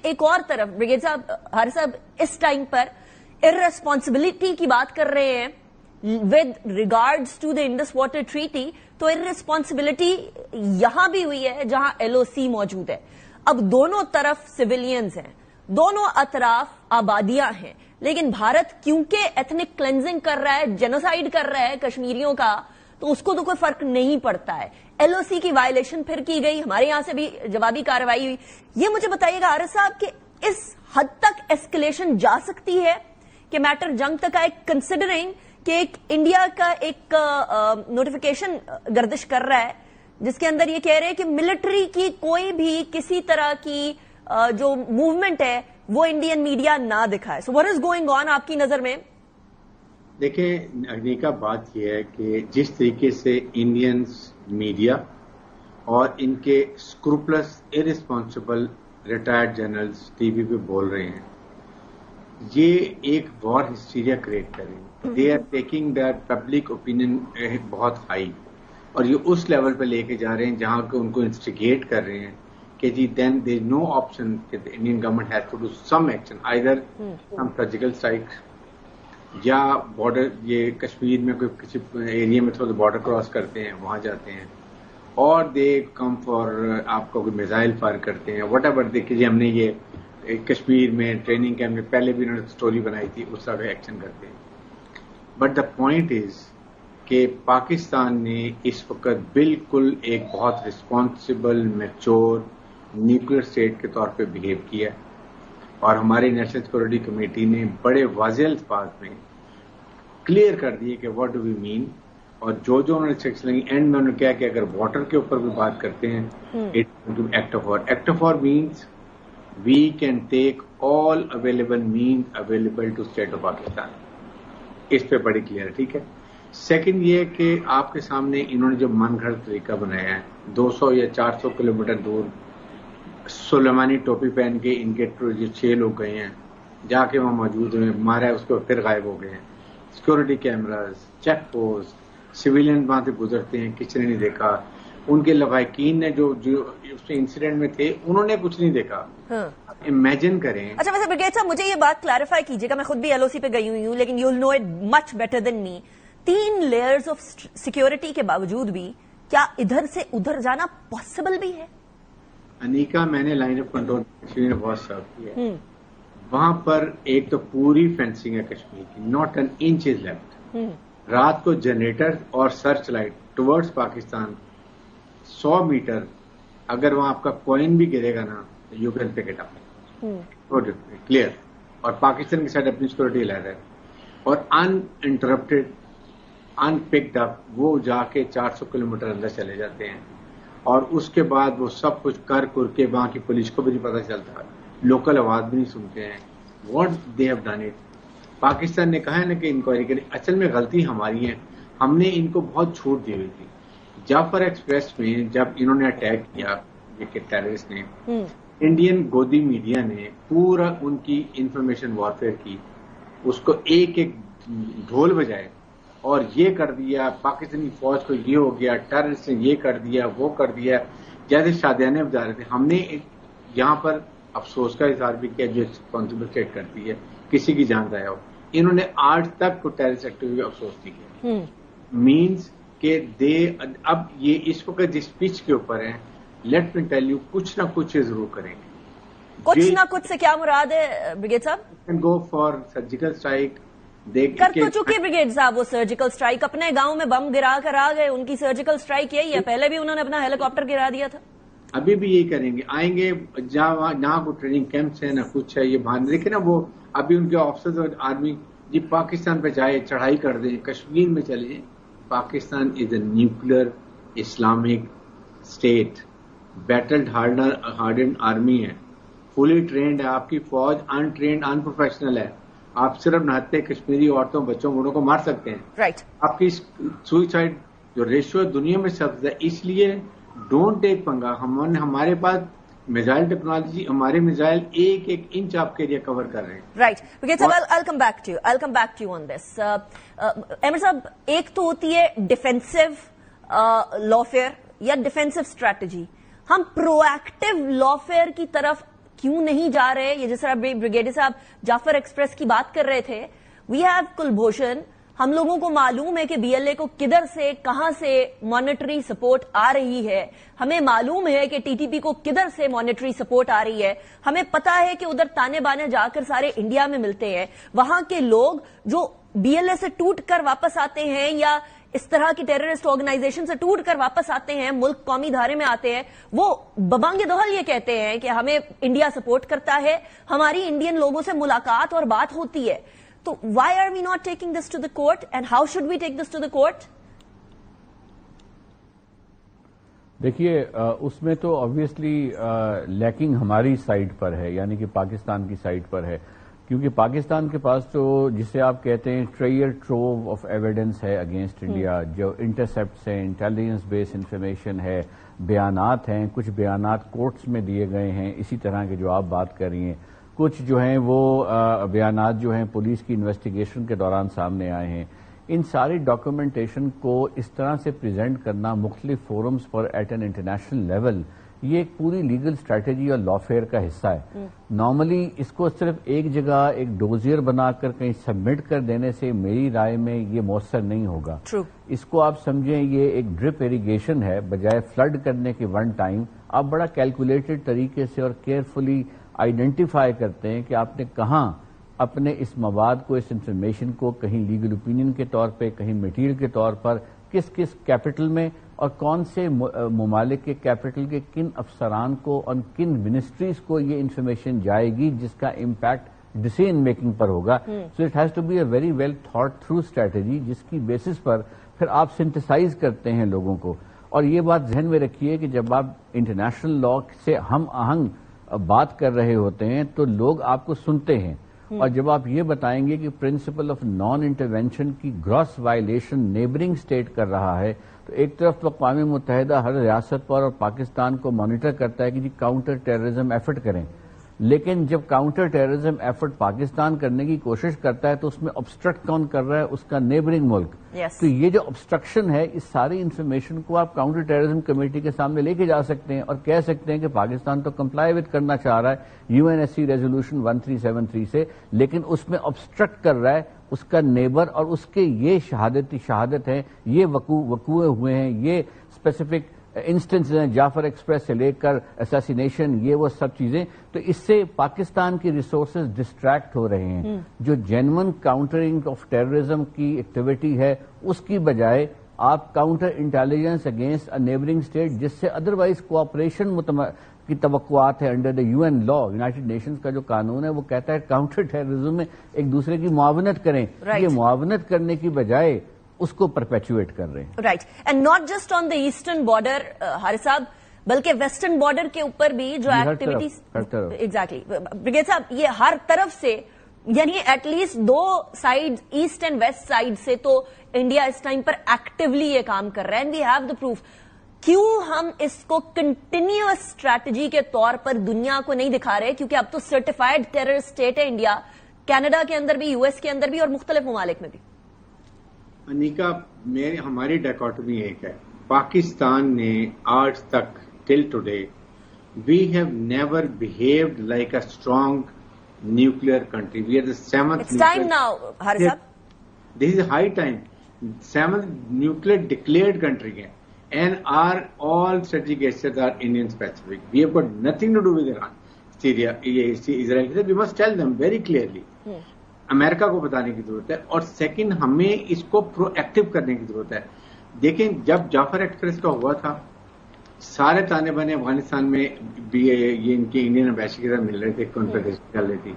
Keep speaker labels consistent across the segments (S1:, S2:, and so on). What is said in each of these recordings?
S1: ایک اور طرف بریگیڈ صاحب حارث صاحب اس ٹائم پر ارریسپانسبلٹی کی بات کر رہے ہیں with regards to the Indus water treaty, تو ارریسپانسبلٹی یہاں بھی ہوئی ہے جہاں ایل او سی موجود ہے. اب دونوں طرف سویلینز ہیں, دونوں اطراف آبادیاں ہیں, لیکن بھارت کیونکہ ایتھنک کلینزنگ کر رہا ہے, جینوسائیڈ کر رہا ہے کشمیریوں کا, تو اس کو تو کوئی فرق نہیں پڑتا ہے. ایل او سی کی وائلیشن پھر کی گئی, ہمارے یہاں سے بھی جوابی کارروائی ہوئی. یہ مجھے بتائیے گا حارث صاحب کہ اس حد تک ایسکلیشن جا سکتی ہے کہ میٹر جنگ تک آئے, کنسیڈرنگ کہ ایک انڈیا کا ایک نوٹیفیکیشن گردش کر رہا ہے جس کے اندر یہ کہہ رہے ہیں کہ ملٹری کی کوئی بھی کسی طرح کی جو موومنٹ ہے وہ انڈین میڈیا نہ دکھائے. So what is going on آپ کی نظر میں؟
S2: دیکھیں اگنیکا, بات یہ ہے کہ جس طریقے سے انڈینز میڈیا اور ان کے اسکروپلس ارریسپانسبل ریٹائرڈ جنرلز ٹی وی پہ بول رہے ہیں, یہ ایک وار ہسٹیریا کریٹ کر رہے ہیں. They are taking that public opinion بہت ہائی, اور یہ اس لیول پہ لے کے جا رہے ہیں جہاں کہ ان کو انسٹیگیٹ کر رہے ہیں کہ جی دین دیر نو آپشن کہ Indian government has to do some action, either some surgical strike یا بارڈر, یہ کشمیر میں کوئی کسی ایریا میں تھوڑا بارڈر کراس کرتے ہیں وہاں جاتے ہیں, اور دے کم فار آپ کو کوئی میزائل فائر کرتے ہیں, واٹ ایور. دیکھیے جی ہم نے یہ کشمیر میں ٹریننگ کیمپ میں پہلے بھی انہوں نے اسٹوری بنائی تھی, اس طرح ایکشن کرتے ہیں. بٹ دا پوائنٹ از کہ پاکستان نے اس وقت بالکل ایک بہت رسپانسبل میچور نیوکلیر اسٹیٹ کے طور پہ بہیو کیا, اور ہماری نیشنل سیکورٹی کمیٹی نے بڑے واضح الفاظ میں کلیئر کر دیے کہ واٹ ڈو وی مین, اور جو انہوں نے سیکشن لگی اینڈ میں انہوں نے کیا کہ اگر واٹر کے اوپر بھی بات کرتے ہیں act of war. Act of war means we can take all available means available to state of Pakistan. اس پہ بڑی کلیئر, ٹھیک ہے. سیکنڈ یہ کہ آپ کے سامنے انہوں نے جو من گھڑت طریقہ بنایا ہے, 200 یا 400 کلومیٹر دور سلیمانی ٹوپی پہن کے ان کے جو 6 لوگ گئے ہیں, جا کے وہاں موجود ہوئے, مارا اس کو پھر غائب ہو گئے ہیں. Security cameras, check post, civilian وہاں سے گزرتے ہیں, کسی نے نہیں دیکھا. ان کے لواحقین نے جو اس انسیڈنٹ میں تھے انہوں نے کچھ نہیں دیکھا. امیجن کریں.
S1: اچھا ویسے بریگیڈ صاحب مجھے یہ بات کلیریفائی کیجیے گا, میں خود بھی ایل او سی پہ گئی ہوئی ہوں, لیکن you will know it much better than me. 3 layers of security کے باوجود بھی کیا ادھر سے ادھر جانا پاسبل بھی ہے؟
S2: انیکا, میں نے لائن آف کنٹرول کشمیر میں بہت سرو کیا ہے. وہاں پر ایک تو پوری فینسنگ ہے کشمیر کی, not an inch is left. رات کو جنریٹر اور search light towards Pakistan 100 meter, اگر وہاں آپ کا کوئن بھی گرے گا نا you can pick it up, clear. اور پاکستان کی سائڈ اپنی سیکورٹی لے رہا ہے, اور ان انٹرپٹیڈ ان پکڈ اپ وہ جا کے 400 کلومیٹر اندر چلے جاتے ہیں, اور اس کے بعد وہ سب کچھ کر کے وہاں کی پولیس کو بھی نہیں پتہ چلتا, لوکل آواز بھی نہیں سنتے ہیں. What they have done it. Pakistan نے کہا ہے نا کہ انکوائری کریں, اصل میں غلطی ہماری ہے, ہم نے ان کو بہت چھوٹ دی ہوئی تھی. جعفر ایکسپریس میں جب انہوں نے اٹیک کیا ٹیررسٹ نے, انڈین گودی میڈیا نے پورا ان کی انفارمیشن وارفیئر کی, اس کو ایک ایک ڈھول بجائے اور یہ کر دیا, پاکستانی فوج کو یہ ہو گیا, ٹیررسٹ نے یہ کر دیا وہ کر دیا, جیسے شادیانے بجا رہے تھے. ہم نے یہاں پر افسوس کا اظہار بھی کیا جو رسپانسبل اسٹیٹ کرتی ہے کسی کی جان ضائع ہو. انہوں نے آج تک کو ٹیررسٹ ایکٹیویٹی افسوس نہیں کیا. مینس کہ اب یہ اس وقت جس پچ کے اوپر ہیں, لیٹ می ٹیل یو کچھ نہ کچھ ضرور کریں گے.
S1: کچھ نہ کچھ سے کیا مراد ہے بریگیڈ صاحب؟
S2: Go for surgical strike.
S1: کر تو چکے بریگیڈ صاحب وہ سرجیکل اسٹرائک, اپنے گاؤں میں بم گرا کر آ گئے, ان کی سرجیکل اسٹرائک یہی ہے. پہلے بھی انہوں نے اپنا ہیلی کاپٹر گرا دیا تھا,
S2: ابھی بھی یہی کریں گے. آئیں گے جہاں نہ کوئی ٹریننگ کیمپس ہے نہ کچھ ہے, یہ باندھ دیکھیں نا وہ ابھی ان کے آفیسرز اور آرمی جی پاکستان پہ جائے چڑھائی کر دیں, کشمیر میں چلے جائیں. Pakistan is a nuclear Islamic state, battled hardened army ہے, فلی ٹرینڈ ہے. آپ کی فوج ان ٹرینڈ ان پروفیشنل ہے. آپ صرف نہتے کشمیری عورتوں بچوں بوڑھوں کو مار سکتے ہیں.
S1: رائٹ.
S2: آپ کی سوئسائڈ جو ریشو دنیا میں سب سے, اس لیے ڈونٹ ٹیک پنگا. ہمارے پاس میزائل ٹیکنالوجی, ہمارے میزائل ایک ایک انچ آپ کے ایریا کور کر رہے ہیں.
S1: Right. I'll come back to you on this. Ahmad صاحب, ایک تو ہوتی ہے ڈیفینسو لافیئر یا ڈیفینسو اسٹریٹجی, ہم پرو ایکٹیو لافیئر کی طرف کیوں نہیں جا رہے؟ یہ جس طرح بریگیڈیئر صاحب جعفر ایکسپریس کی بات کر رہے تھے، وی ہیو کلبھوشن، ہم لوگوں کو معلوم ہے کہ بی ایل اے کو کدھر سے کہاں سے مانیٹری سپورٹ آ رہی ہے، ہمیں معلوم ہے کہ ٹی ٹی پی کو کدھر سے مانیٹری سپورٹ آ رہی ہے، ہمیں پتا ہے کہ ادھر تانے بانے جا کر سارے انڈیا میں ملتے ہیں، وہاں کے لوگ جو بی ایل اے سے ٹوٹ کر واپس آتے ہیں یا اس طرح کی ٹیررسٹ آرگنائزیشن سے ٹوٹ کر واپس آتے ہیں، ملک قومی دھارے میں آتے ہیں، وہ ببانگ دہل یہ کہتے ہیں کہ ہمیں انڈیا سپورٹ کرتا ہے، ہماری انڈین لوگوں سے ملاقات اور بات ہوتی ہے. تو why are we not taking this to the court and how should we take this to the court?
S3: دیکھیے اس میں تو آبویسلی لیکنگ ہماری سائڈ پر ہے، یعنی کہ پاکستان کی سائڈ پر ہے، کیونکہ پاکستان کے پاس تو جسے آپ کہتے ہیں ٹریئر ٹروو آف ایویڈنس ہے اگینسٹ انڈیا، جو انٹرسیپٹس ہیں، انٹیلیجنس بیس انفارمیشن ہے، بیانات ہیں، کچھ بیانات کورٹس میں دیے گئے ہیں اسی طرح کے جو آپ بات کر رہی ہیں، کچھ جو ہیں وہ بیانات جو ہیں پولیس کی انویسٹیگیشن کے دوران سامنے آئے ہیں. ان ساری ڈاکومنٹیشن کو اس طرح سے پریزنٹ کرنا مختلف فورمز پر ایٹ این انٹرنیشنل لیول، یہ ایک پوری لیگل اسٹریٹجی اور لا فیئر کا حصہ ہے. نارملی اس کو صرف ایک جگہ ایک ڈوزیر بنا کر کہیں سبمٹ کر دینے سے میری رائے میں یہ مؤثر نہیں ہوگا. اس کو آپ سمجھیں یہ ایک ڈرپ ایریگیشن ہے، بجائے فلڈ کرنے کے ون ٹائم آپ بڑا کیلکولیٹڈ طریقے سے اور کیئرفلی آئیڈینٹیفائی کرتے ہیں کہ آپ نے کہاں اپنے اس مواد کو، اس انفارمیشن کو کہیں لیگل اوپینین کے طور پہ، کہیں مٹیریل کے طور پر، کس کس کیپٹل میں اور کون سے ممالک کے کیپٹل کے کن افسران کو اور کن منسٹریز کو یہ انفارمیشن جائے گی جس کا امپیکٹ ڈیسیژن میکنگ پر ہوگا. So it has to be a very well thought through strategy جس کی بیسس پر پھر آپ سنتھسائز کرتے ہیں لوگوں کو. اور یہ بات ذہن میں رکھیے کہ جب آپ انٹرنیشنل لا سے ہم آہنگ بات کر رہے ہوتے ہیں تو لوگ آپ کو سنتے ہیں، اور جب آپ یہ بتائیں گے کہ پرنسپل آف نان انٹرونشن کی گراس وائلیشن نیبرنگ اسٹیٹ کر رہا ہے، تو ایک طرف تو اقوام متحدہ ہر ریاست پر اور پاکستان کو مانیٹر کرتا ہے کہ جی کاؤنٹر ٹیررزم ایفرٹ کریں، لیکن جب کاؤنٹر ٹیررزم ایفرٹ پاکستان کرنے کی کوشش کرتا ہے تو اس میں obstruct کون کر رہا ہے؟ اس کا نیبرنگ ملک. تو یہ جو obstruction ہے، اس ساری انفارمیشن کو آپ کاؤنٹر ٹیررزم کمیٹی کے سامنے لے کے جا سکتے ہیں اور کہہ سکتے ہیں کہ پاکستان تو کمپلائی وتھ کرنا چاہ رہا ہے UNSC ریزولوشن 1373 سے، لیکن اس میں obstruct کر رہا ہے اس کا نیبر، اور اس کے یہ شہادت ہے، یہ وقوع ہوئے ہیں، یہ اسپیسیفک انسٹنس ہیں، جعفر ایکسپریس سے لے کر اساسینیشن، یہ وہ سب چیزیں. تو اس سے پاکستان کی ریسورسز ڈسٹریکٹ ہو رہے ہیں. جو جینون کاؤنٹرنگ آف ٹیررزم کی ایکٹیویٹی ہے اس کی بجائے آپ counter intelligence against a neighbouring state جس سے ادروائز کوآپریشن کی توقعات ہے under the UN law, United nations کا جو قانون ہے وہ کہتا ہے کاؤنٹر ٹیررزم میں ایک دوسرے کی معاونت کریں. یہ معاونت کرنے کی بجائے اس کو پرپیچویٹ کر رہے ہیں.
S1: Right, and not just on the eastern border Haris صاحب، بلکہ ویسٹرن بارڈر کے اوپر بھی جو ایکٹیویٹیز، ایگزیکٹلی بریگیڈیئر صاحب، یہ ہر طرف سے، یعنی ایٹ لیسٹ دو side, east and west side سے تو انڈیا اس ٹائم پر ایکٹیولی یہ کام کر رہا ہے، and we have the proof. کیوں ہم اس کو کنٹینیوس اسٹریٹجی کے طور پر دنیا کو نہیں دکھا رہے؟ کیونکہ اب تو سرٹیفائڈ ٹیرر اسٹیٹ ہے انڈیا، کینیڈا کے اندر بھی، US کے اندر بھی، اور مختلف ممالک میں بھی.
S2: انیکا، ہماری ڈائکاٹمی ایک ہے، پاکستان نے آج تک till today we have never behaved like a strong nuclear country. We are the 7th.
S1: It's time now, Haris صاحب.
S2: This is high time. 7th nuclear declared country ہے, and our all strategic assets are Indian specific. We have got nothing to do with Iran, Syria, Israel. We must tell them very clearly. امریکہ کو بتانے کی ضرورت ہے. اور second, ہمیں اس کو پرو active کرنے کی ضرورت ہے. دیکھیں، جب جعفر ایکسپریس کا ہوا تھا، سارے تانے بانے افغانستان میں بھی یہ ان کے انڈین ایمبیسی کے ساتھ مل رہے تھے، کانفیڈریشن چل رہی تھی.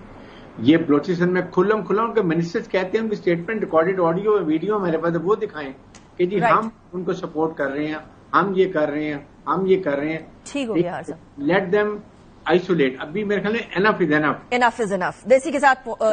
S2: یہ بلوچستان میں کھلم ان کے منسٹرز کہتے ہیں، ان کی اسٹیٹمنٹ ریکارڈڈ آڈیو ویڈیو ہمارے پاس وہ دکھائیں کہ جی ہم ان کو سپورٹ کر رہے ہیں، ہم یہ کر رہے ہیں، ہم یہ کر رہے ہیں.
S1: ٹھیک ہو گیا.
S2: Let them isolate. ابھی میرے خیال میں انف از انف.
S1: انف از انف. دیسی کے ساتھ